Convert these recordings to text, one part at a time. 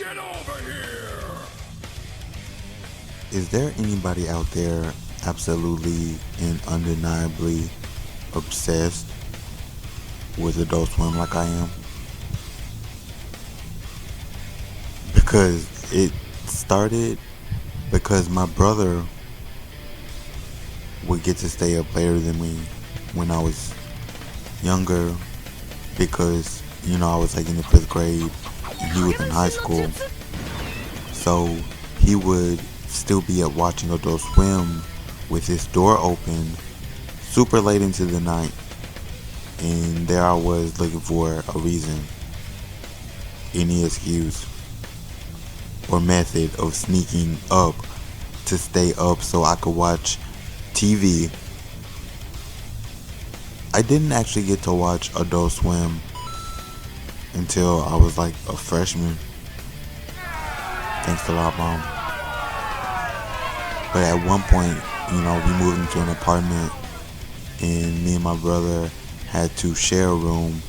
Get over here! Is there anybody out there absolutely and undeniably obsessed with Adult Swim like I am? Because it started because my brother would get to stay up later than me when I was younger because, I was like in the 5th grade and he was in high school. So he would still be up watching Adult Swim with his door open super late into the night. And there I was looking for a reason, any excuse or method of sneaking up to stay up so I could watch TV. I didn't actually get to watch Adult Swim until I was like a freshman. Thanks a lot, Mom. But at one point, we moved into an apartment and me and my brother had to share a room.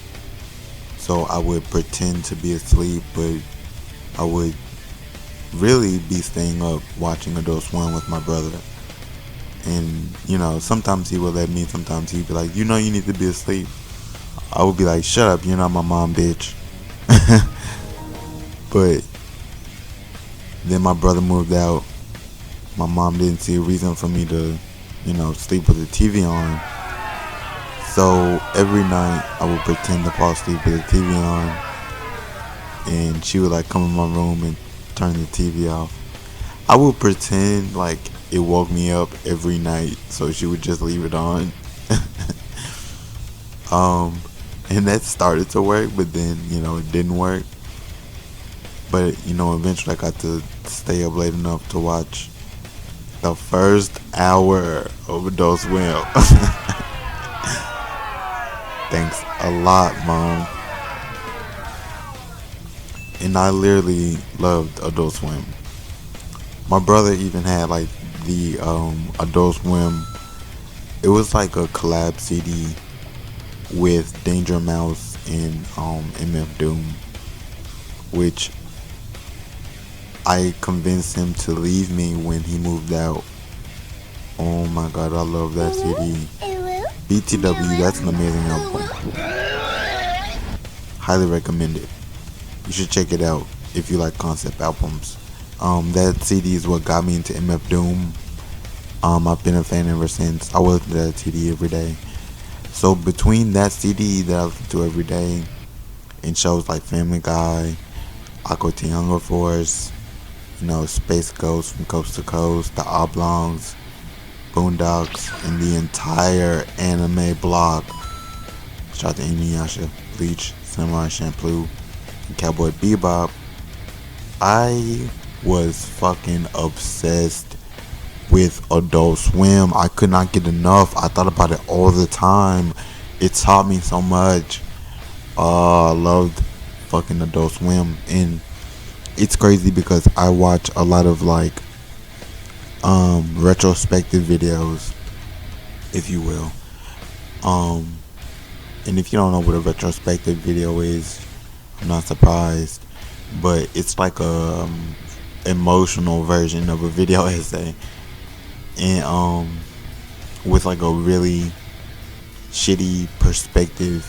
So I would pretend to be asleep, but I would really be staying up watching Adult Swim with my brother. And, sometimes he would let me, sometimes he'd be like, you need to be asleep. I would be like, shut up, you're not my mom, bitch. But then my brother moved out. My mom didn't see a reason for me to, sleep with the TV on. So every night I would pretend to fall asleep with the TV on. And she would like come in my room and turn the TV off. I would pretend like it woke me up every night, so she would just leave it on. And that started to work, but then, it didn't work. But, eventually I got to stay up late enough to watch the first hour of Adult Swim. Thanks a lot, Mom. And I literally loved Adult Swim. My brother even had like the Adult Swim. It was like a collab CD with Danger Mouse and MF Doom, which I convinced him to leave me when he moved out. Oh my god, I love that CD. BTW, that's an amazing album. Highly recommend it. You should check it out if you like concept albums. That CD is what got me into MF Doom. I've been a fan ever since. I listen to that CD every day. So between that CD that I listen to every day and shows like Family Guy, Aqua Teen Hunger Force, Space Ghost from Coast to Coast, The Oblongs, Boondocks, and the entire anime block. Shout out to Inuyasha, Bleach, Samurai Champloo, and Cowboy Bebop. I was fucking obsessed with Adult Swim. I could not get enough. I thought about it all the time. It taught me so much. I loved fucking Adult Swim. And it's crazy because I watch a lot of like retrospective videos, if you will. And if you don't know what a retrospective video is, I'm not surprised. But it's like a emotional version of a video essay, and with like a really shitty perspective,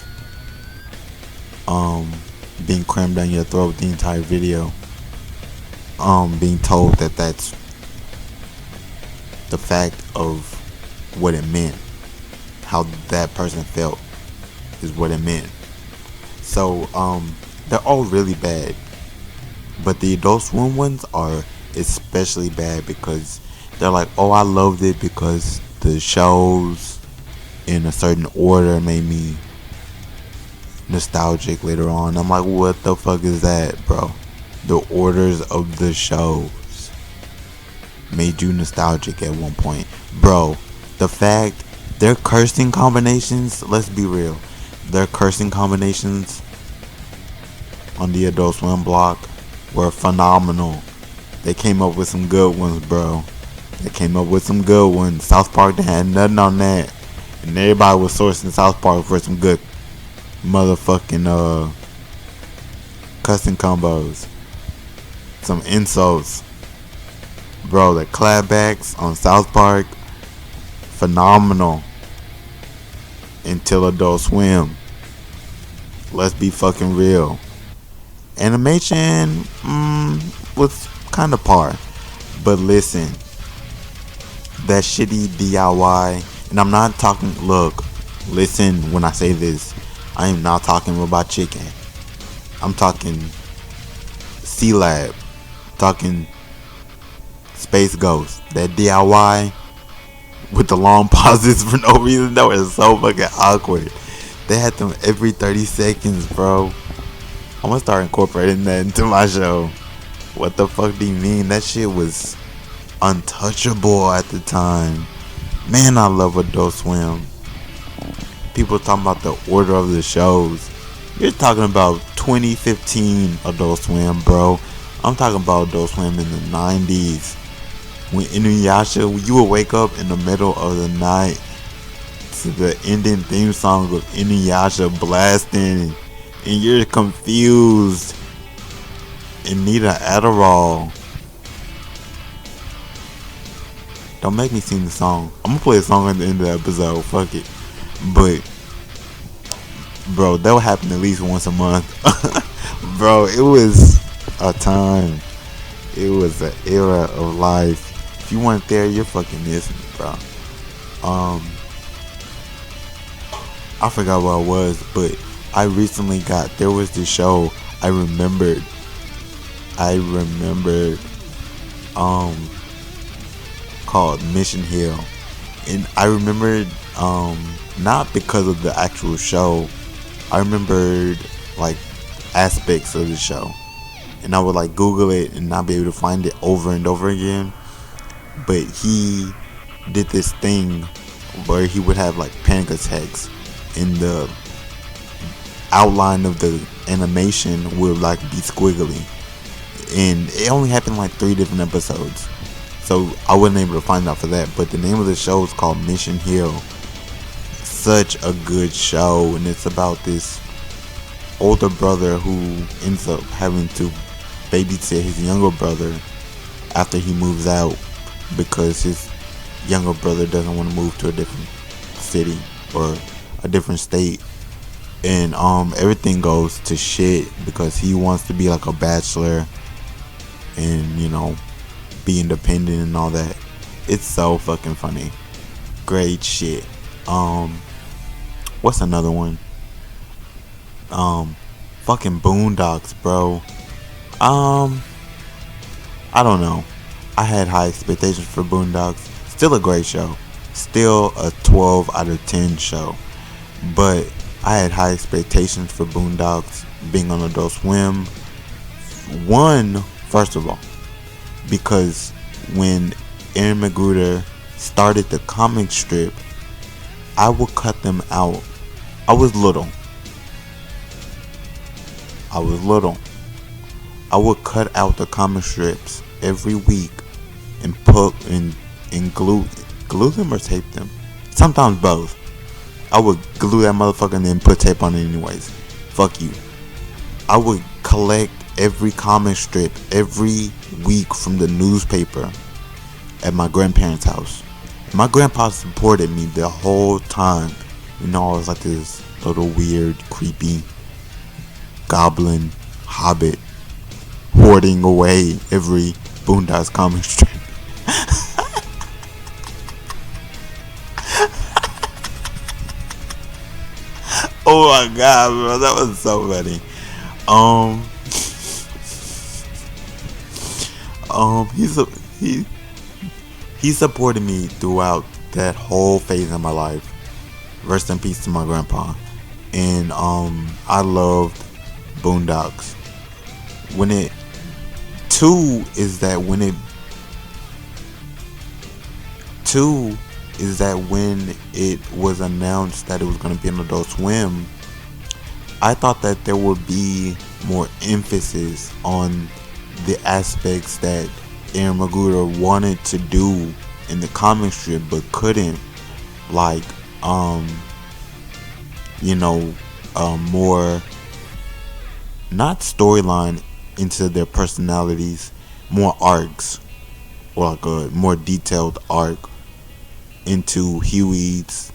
being crammed down your throat the entire video, being told that that's the fact of what it meant, how that person felt is what it meant. So they're all really bad, but the Adult Swim ones are especially bad because they're like, oh, I loved it because the shows in a certain order made me nostalgic later on. I'm like, what the fuck is that, bro? The orders of the shows made you nostalgic at one point, bro. The fact their cursing combinations, let's be real, their cursing combinations on the Adult Swim block were phenomenal. They came up with some good ones, bro. They came up with some good ones. South Park, they had nothing on that, and everybody was sourcing South Park for some good motherfucking cussing combos. some insults. Bro, the clapbacks on South Park, phenomenal. Until Adult Swim. Let's be fucking real. Animation was kind of par. But listen, that shitty DIY, and I'm not talking, look, listen when I say this, I am not talking about chicken. I'm talking C-Lab, talking Space Ghost. That DIY with the long pauses for no reason, that was so fucking awkward. They had them every 30 seconds, bro. I'm gonna start incorporating that into my show. What the fuck do you mean? That shit was untouchable at the time. Man, I love Adult Swim. People talking about the order of the shows. You're talking about 2015 Adult Swim, bro. I'm talking about Adult Swim in the 90s. When Inuyasha, you would wake up in the middle of the night to the ending theme song of Inuyasha blasting, and you're confused and need an Adderall. Don't make me sing the song. I'm gonna play a song at the end of the episode. Fuck it. But, bro, that would happen at least once a month. Bro, it was a time. It was an era of life. If you weren't there, you're fucking missing, bro. I forgot what it was, but I recently there was this show I remembered, called Mission Hill. And I remembered, not because of the actual show, I remembered, like, aspects of the show. And I would, like, Google it and not be able to find it over and over again. But he did this thing where he would have, like, panic attacks, and the outline of the animation would, like, be squiggly. And it only happened, like, 3 different episodes. So I wasn't able to find out for that. But the name of the show is called Mission Hill. Such a good show. And it's about this older brother who ends up having to babysit his younger brother after he moves out, because his younger brother doesn't want to move to a different city or a different state. And everything goes to shit because he wants to be like a bachelor and, you know, be independent and all that. It's so fucking funny. Great shit. What's another one? Fucking Boondocks, bro. I don't know. I had high expectations for Boondocks. Still a great show. Still a 12 out of 10 show. But I had high expectations for Boondocks being on Adult Swim. First of all, because when Aaron McGruder started the comic strip, I would cut them out. I was little. I would cut out the comic strips every week and put and glue them or tape them. Sometimes both. I would glue that motherfucker and then put tape on it anyways. Fuck you. I would collect every comic strip every week from the newspaper at my grandparents' house. My grandpa supported me the whole time. You know, I was like this little weird, creepy goblin hobbit hoarding away every Boondocks comic strip. Oh my god, bro, that was so funny. He supported me throughout that whole phase of my life. Rest in peace to my grandpa. And I loved Boondocks. Two is that when it was announced that it was going to be an Adult Swim, I thought that there would be more emphasis on the aspects that Aaron McGruder wanted to do in the comic strip but couldn't, like more, not storyline into their personalities, more arcs, or like a more detailed arc into Huey's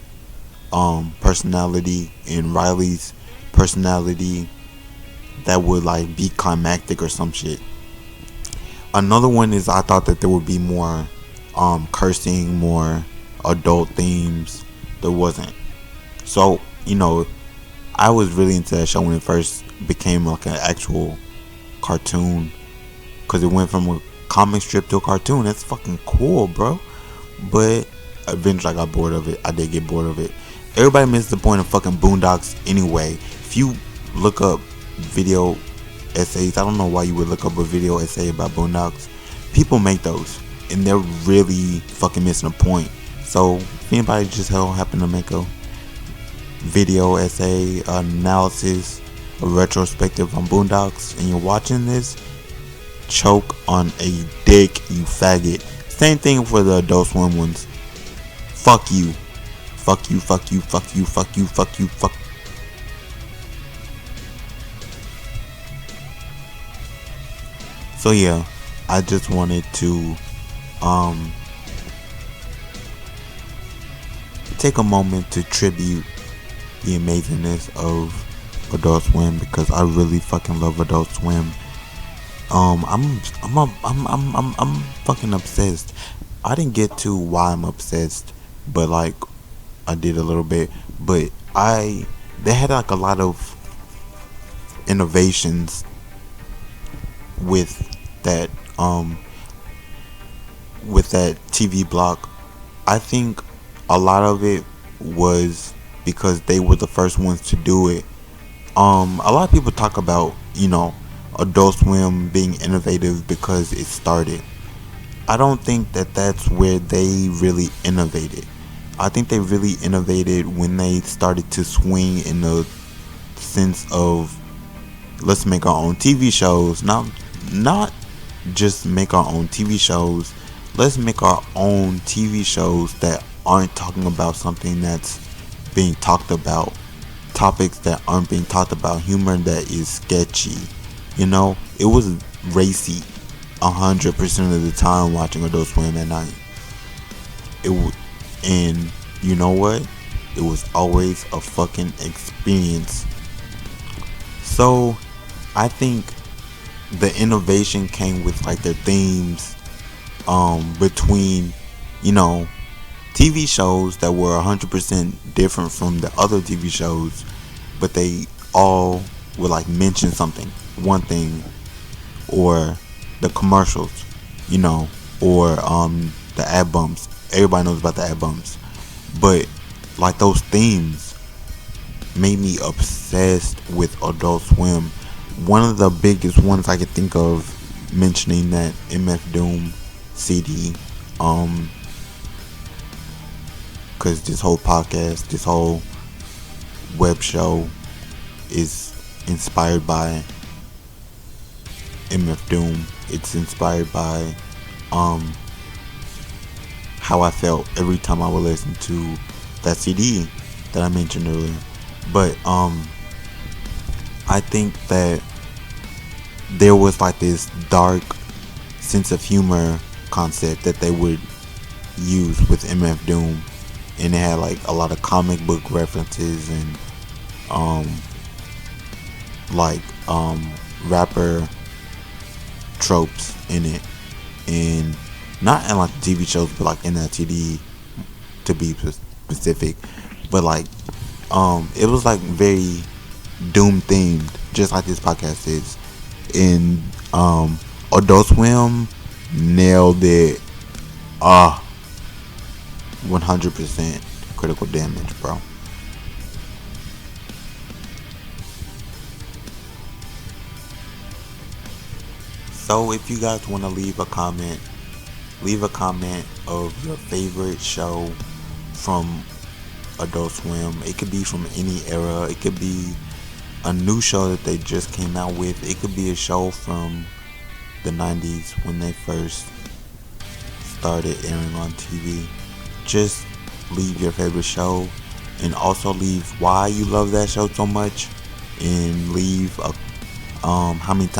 personality and Riley's personality that would like be climactic or some shit. Another one is I thought that there would be more cursing, more adult themes. There wasn't. So, I was really into that show when it first became like an actual cartoon, because it went from a comic strip to a cartoon. That's fucking cool, bro. But eventually I got bored of it. I did get bored of it. Everybody missed the point of fucking Boondocks anyway. If you look up video essays, I don't know why you would look up a video essay about Boondocks. People make those, and they're really fucking missing a point. So if anybody just happen to make a video essay, analysis, a retrospective on Boondocks, and you're watching this, choke on a dick, you faggot. Same thing for the Adult Swim ones. Fuck you. Fuck you, fuck you, fuck you, fuck you, fuck you, fuck. So yeah, I just wanted to take a moment to tribute the amazingness of Adult Swim, because I really fucking love Adult Swim. I'm fucking obsessed. I didn't get to why I'm obsessed, but like I did a little bit. But they had like a lot of innovations with that TV block. I think a lot of it was because they were the first ones to do it. A lot of people talk about, Adult Swim being innovative because it started. I don't think that that's where they really innovated. I think they really innovated when they started to swing in the sense of, let's make our own TV shows. Not just make our own TV shows. Let's make our own TV shows that aren't talking about something that's being talked about, topics that aren't being talked about, humor that is sketchy. It was racy 100% of the time watching Adult Swim at night. And you know what? It was always a fucking experience. So I think the innovation came with like their themes between TV shows that were 100% different from the other TV shows, but they all would like mention something, one thing, or the commercials, or the ad bumps. Everybody knows about the ad bumps, but like those themes made me obsessed with Adult Swim. One of the biggest ones I could think of mentioning that MF Doom CD, because this whole podcast, this whole web show is inspired by MF Doom. It's inspired by how I felt every time I would listen to that CD that I mentioned earlier. But I think that there was like this dark sense of humor concept that they would use with MF Doom, and it had like a lot of comic book references and rapper tropes in it, and not in like TV shows, but like in that CD, to be specific. But like it was like very Doom themed, just like this podcast is. And Adult Swim nailed it. 100% critical damage, bro. So if you guys want to leave a comment of your favorite show from Adult Swim. It could be from any era. It could be a new show that they just came out with. It could be a show from the 90s when they first started airing on TV. Just leave your favorite show, and also leave why you love that show so much, and leave how many times